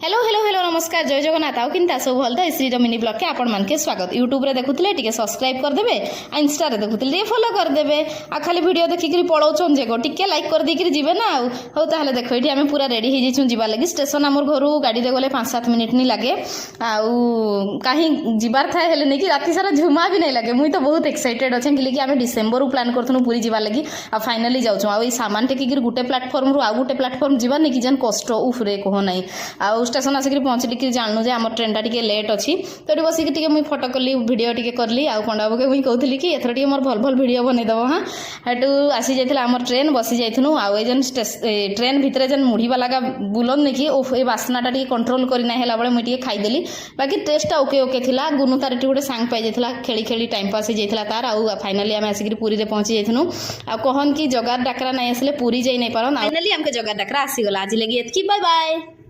Hello hello hello नमस्कार जय जगन्नाथ आउ किंता सब भल तो श्री मिनी ब्लॉग के आपण मान के स्वागत। यूट्यूब रे देखुतले टिके सब्सक्राइब कर देबे आ इंस्टा रे देखुतले टिके फॉलो कर देबे आ खाली वीडियो देखिकरी पळौछन जे गो टिके लाइक कर देकरी जिवे ना हो ताहले देखो एठी हमें पूरा रेडी हे जिछु जिबा लागि स्टेशन हमर घरु गाड़ी रे गले 5-7 मिनिट नी लागे आउ काही जिबार थाए हेले नै कि राती सारा झुमा भी नै लागे। मुई तो बहुत एक्साइटेड अछि कि हमें डिसेंबर प्लान करथनु पूरी जिबा लागि आ फाइनली जाउछु आ ई सामान टेकिकरी गुटे प्लेटफॉर्म रु आ गुटे प्लेटफॉर्म जिबा नै कि जन कष्ट उफ रे कहो नै आ स्टेशन आसिक पहुँचली कि जानू जे आम ट्रेनटा टी लेट अच्छी तो ये बसिक मुझे फटो कली भिडियो टी करली आ पंडा बाबू के मुझे कहती कि एथर टी मोर भल भल भिडियो बनईदेव हाँ हेटू आसी जाइए आम ट्रेन बसी जाइनु आउ जेन ट्रेन भितर जेन मुढ़ी वाला बुलन नहीं कि ये बास्नाटा टी कंट्रोल करना है बेले मुझे खाईदेली बाकी टेस्टा ओके ओके थिला गुनु तार गोटे सांग पाई जाइए खेली खेली टाइम पास हो जाता तार आउ फाइनाली आम आसिक पुरी रे पहुँची जाइनु आ कहन कि जगार डाकरा नहीं आसले पुरी जाई नहीं पारन फाइनाली आमके जगार डाकरा आसीगला आज लगी एतकी बाय बाय।